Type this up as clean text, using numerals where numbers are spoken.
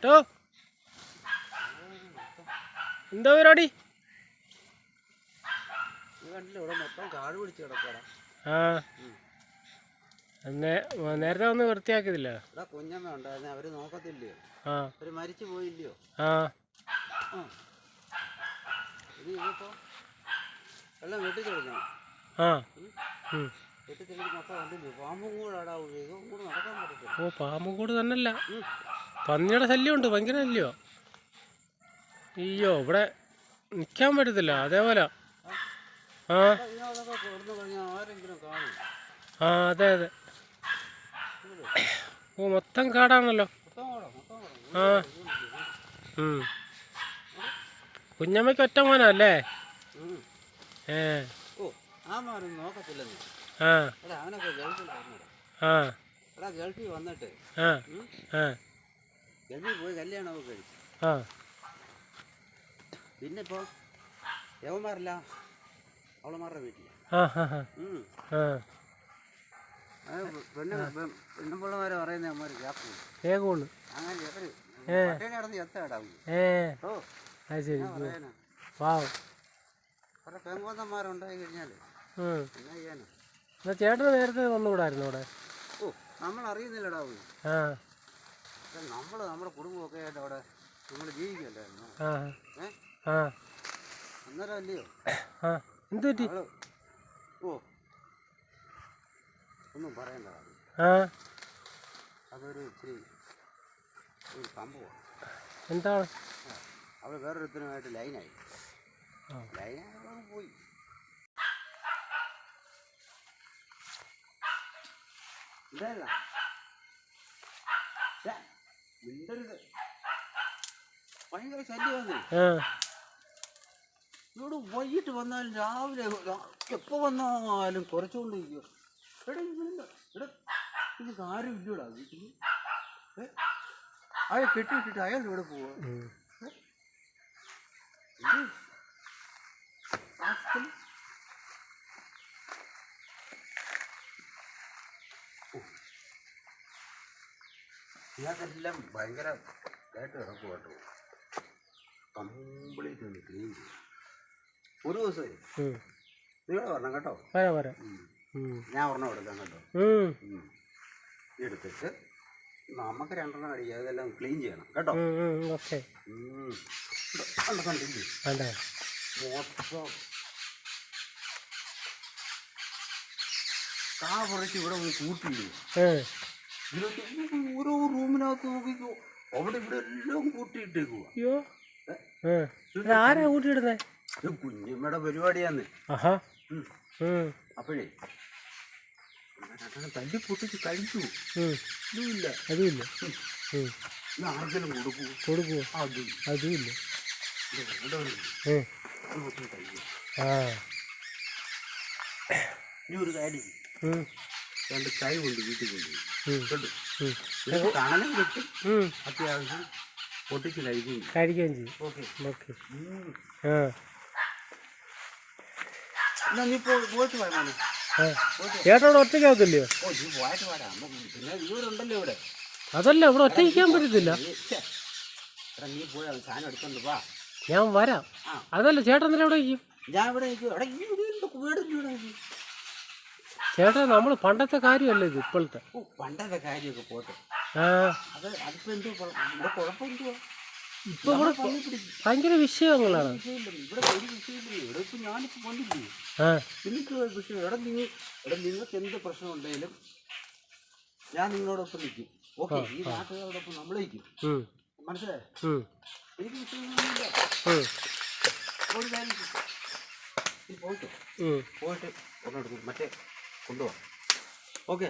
കേട്ടോ. എന്താ പരിപാടി? ആ നേരത്തെ ഒന്ന് വൃത്തിയാക്കിയതില്ല. കുഞ്ഞമ്മ ഉണ്ടായിരുന്നു, അവര് നോക്കത്തില്ലയോ? അവര് മരിച്ചു പോയില്ലയോ? ഇതിപ്പോ എല്ലാം വെട്ടിത്തെളിക്കണം. വെട്ടിത്തെളിച്ച് മൊത്തം കണ്ടില്ലേ? പാമ്പും കൂടെ അടാവും, ഇതും കൂടെ നടക്കാൻ പറ്റത്തില്ല. ഓ, പാമ്പും കൂടെ തന്നെയല്ല, പന്നിയുടെ ശല്യമുണ്ട്, ഭയങ്കര ശല്യോ. അയ്യോ, ഇവിടെ നിൽക്കാൻ പറ്റത്തില്ല, അതേപോലെ. അതെ അതെ. ഓ, മൊത്തം കാടാണല്ലോ. കുഞ്ഞമ്മയ്ക്ക് ഒറ്റ മോനല്ലേ? ഗൾഫിൽ വന്നിട്ട് ഗൾഫിൽ പോയി കല്യാണമൊക്കെ കഴിച്ചു. പിന്നെ ഇപ്പൊ യവന്മാരല്ല അവളമാരുടെ വീട്ടിൽ പെണ്ണുപിള്ളമാരെ പറയുന്ന അമ്മമാര് കേൾക്കുള്ളൂ. അങ്ങനെ പട്ടേനെ നടന്ന് എത്താടാവും. കുറെ പെങ്കോന്തന്മാരുണ്ടായി കഴിഞ്ഞാല് എന്നാ ചെയ്യാനാ? ചേട്ടന് നേരത്തെ വന്നുകൂടായിരുന്നു അവിടെ? ഓ, നമ്മൾ അറിയുന്നില്ലടാവും. നമ്മുടെ കുടുംബമൊക്കെ ആയിട്ട് അവിടെ നമ്മൾ ജീവിക്കണ്ടായിരുന്നു. അന്നേരം അല്ലയോ എന്ത് പറ്റി? ഓ, ഒന്നും പറയണ്ട. അതൊരു ഇച്ചിരി ഒരു സംഭവമാണ്. എന്താണ്? അവൾ വേറൊരുത്തനുമായിട്ട് ലൈനായി പോയി. എന്താ മിണ്ടരുത്, ഭയങ്കര ശല്യമാണ്. ഇവിടെ വൈകിട്ട് വന്നാലും രാവിലെ എപ്പോൾ വന്നാലും കുറച്ചുകൊണ്ടിരിക്കും. ഇത് ആരും ഇല്ലടാ വീട്ടിൽ. അയാൾ കെട്ടിയിട്ടിട്ട് അയാൾ ഇവിടെ പോവാ. ഇയാൾക്കെല്ലാം ഭയങ്കര ഇതായിട്ട് കിടക്കും കേട്ടോ. കംപ്ലീറ്റ് ഒന്ന് ക്ലീൻ ചെയ്യും ഒരു ദിവസം. നിങ്ങൾ പറഞ്ഞ കേട്ടോ, ഞാൻ ഒരെണ്ണം എടുക്കാം കേട്ടോ. എടുത്തിട്ട് നമുക്ക് രണ്ടെണ്ണം അടിക്കുക, അതെല്ലാം ക്ലീൻ ചെയ്യണം കേട്ടോ. കണ്ടില്ലേ മൊത്തം കാ കുറച്ച് ഇവിടെ ഒന്ന് കൂട്ടിയിടുക. ഓരോ റൂമിനകത്ത് നോക്കിക്കോ, അവിടെ ഇവിടെ എല്ലാം കൂട്ടിയിട്ടേക്കുക. ആരാ കൂട്ടിയിടുന്നേ? കുഞ്ഞമ്മയുടെ പരിപാടിയാന്ന്. അപ്പോഴേ തല്ലി പൊട്ടിച്ച് കഴിച്ചു. ഇതുമില്ല, അതുമില്ല. ആർക്കെങ്കിലും കൊടുക്കുവോ? അതുമില്ല. ഇനി ഒരു കാര്യം, രണ്ട് കൈ കൊണ്ട് വീട്ടിൽ കൊണ്ടുപോയി കാണാനും കിട്ടും, അത്യാവശ്യം പൊട്ടിച്ച് കഴിക്കുകയും ചെയ്യും. ഓക്കെ. എന്നാ നീ പോയിട്ട് പോയാലോ? ചേട്ടനോട് ഒറ്റയ്ക്കാകത്തില്ലയോ? പിന്നെ ഇവരുണ്ടല്ലോ ഇവിടെ. അതല്ല, ഇവിടെ ഒറ്റയ്ക്കാൻ പറ്റത്തില്ല. നീ പോയാ സാധനം എടുത്തോണ്ട് വാ, ഞാൻ വരാം. അതല്ല, ചേട്ടൻ എന്തിനാ എവിടെ നിൽക്കും? ഞാൻ ഇവിടെ ചേട്ടാ, നമ്മൾ പണ്ടത്തെ കാര്യമല്ല ഇത്, ഇപ്പോഴത്തെ. പണ്ടത്തെ കാര്യമൊക്കെ പോട്ടെ. അതിപ്പോ എന്തോ കുഴപ്പം എന്തുവാ? ഇപ്പൊ ഇവിടെ ഭയങ്കര വിഷയങ്ങളാണ്. ഇവിടെ ഒരു വിഷയമില്ലേ? ഇവിടെ ഇപ്പൊ ഞാനിപ്പോ വന്നില്ലേ, എനിക്ക് വിഷയം. നിങ്ങൾക്ക് എന്ത് പ്രശ്നം ഉണ്ടെങ്കിലും ഞാൻ നിങ്ങളോടൊപ്പം നിൽക്കും. ഓക്കെ, ഈ നാട്ടുകാരോടൊപ്പം നമ്മൾ നിൽക്കും. മനസ്സിലായോ? എനിക്ക് വിഷയമൊന്നുമില്ല. ഒരു കാര്യം പോയിട്ട് ഒന്നെടുക്കും, മറ്റേ കൊണ്ടുപോവാം. ഓക്കെ.